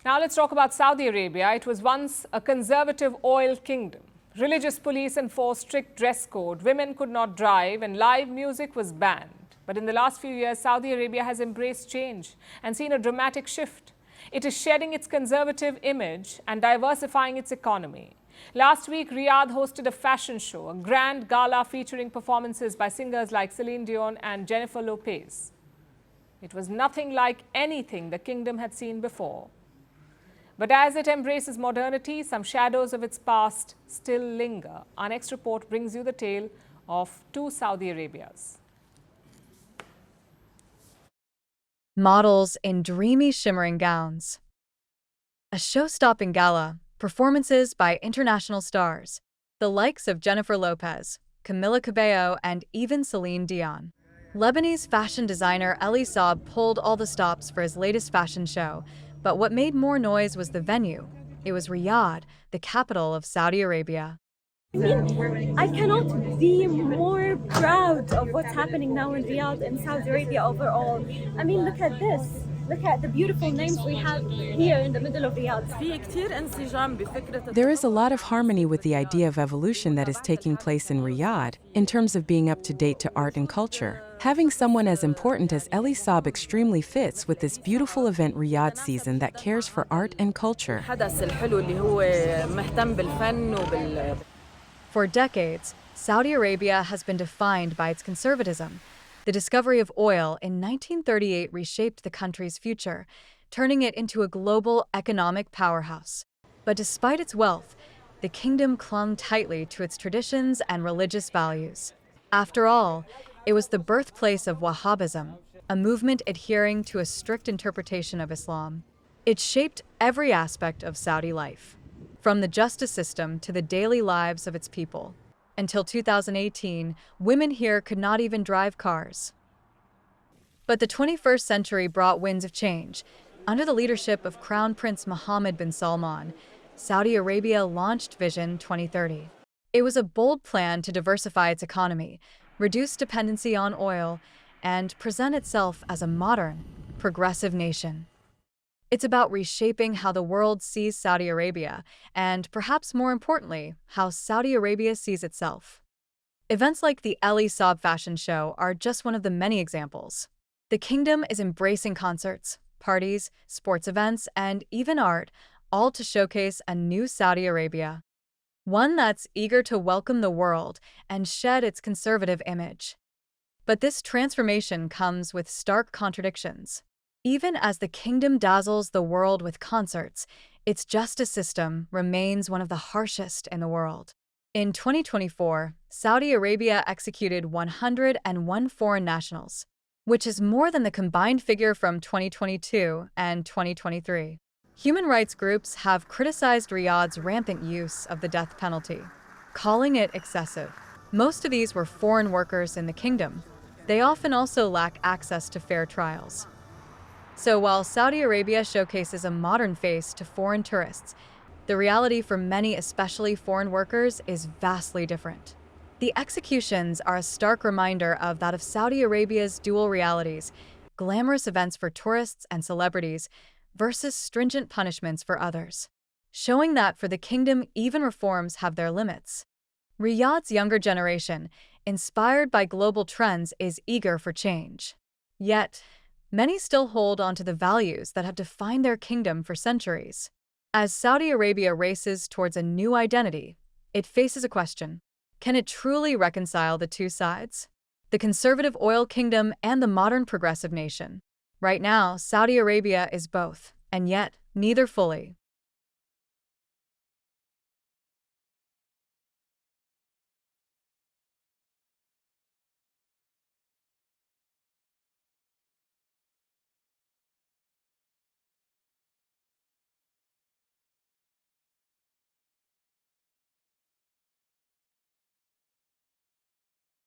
Now let's talk about Saudi Arabia. It was once a conservative oil kingdom. Religious police enforced strict dress code, women could not drive, and live music was banned. But in the last few years, Saudi Arabia has embraced change and seen a dramatic shift. It is shedding its conservative image and diversifying its economy. Last week, Riyadh hosted a fashion show, a grand gala featuring performances by singers like Celine Dion and Jennifer Lopez. It was nothing like anything the kingdom had seen before. But as it embraces modernity, some shadows of its past still linger. Our next report brings you the tale of two Saudi Arabias. Models in dreamy, shimmering gowns. A show-stopping gala, performances by international stars, the likes of Jennifer Lopez, Camila Cabello, and even Celine Dion. Lebanese fashion designer Elie Saab pulled all the stops for his latest fashion show, but what made more noise was the venue. It was Riyadh, the capital of Saudi Arabia. I cannot be more proud of what's happening now in Riyadh and Saudi Arabia overall. I mean, look at this. Look at the beautiful names we have here in the middle of Riyadh. There is a lot of harmony with the idea of evolution that is taking place in Riyadh in terms of being up to date to art and culture. Having someone as important as Elie Saab extremely fits with this beautiful event Riyadh season that cares for art and culture. For decades, Saudi Arabia has been defined by its conservatism. The discovery of oil in 1938 reshaped the country's future, turning it into a global economic powerhouse. But despite its wealth, the kingdom clung tightly to its traditions and religious values. After all, it was the birthplace of Wahhabism, a movement adhering to a strict interpretation of Islam. It shaped every aspect of Saudi life, from the justice system to the daily lives of its people. Until 2018, women here could not even drive cars. But the 21st century brought winds of change. Under the leadership of Crown Prince Mohammed bin Salman, Saudi Arabia launched Vision 2030. It was a bold plan to diversify its economy, reduce dependency on oil, and present itself as a modern, progressive nation. It's about reshaping how the world sees Saudi Arabia, and perhaps more importantly, how Saudi Arabia sees itself. Events like the Elie Saab fashion show are just one of the many examples. The kingdom is embracing concerts, parties, sports events, and even art, all to showcase a new Saudi Arabia. One that's eager to welcome the world and shed its conservative image. But this transformation comes with stark contradictions. Even as the kingdom dazzles the world with concerts, its justice system remains one of the harshest in the world. In 2024, Saudi Arabia executed 101 foreign nationals, which is more than the combined figure from 2022 and 2023. Human rights groups have criticized Riyadh's rampant use of the death penalty, calling it excessive. Most of these were foreign workers in the kingdom. They often also lack access to fair trials. So while Saudi Arabia showcases a modern face to foreign tourists, the reality for many, especially foreign workers, is vastly different. The executions are a stark reminder of that of Saudi Arabia's dual realities, glamorous events for tourists and celebrities versus stringent punishments for others, showing that for the kingdom, even reforms have their limits. Riyadh's younger generation, inspired by global trends, is eager for change. Yet, many still hold on to the values that have defined their kingdom for centuries. As Saudi Arabia races towards a new identity, it faces a question. Can it truly reconcile the two sides? The conservative oil kingdom and the modern progressive nation. Right now, Saudi Arabia is both, and yet neither fully.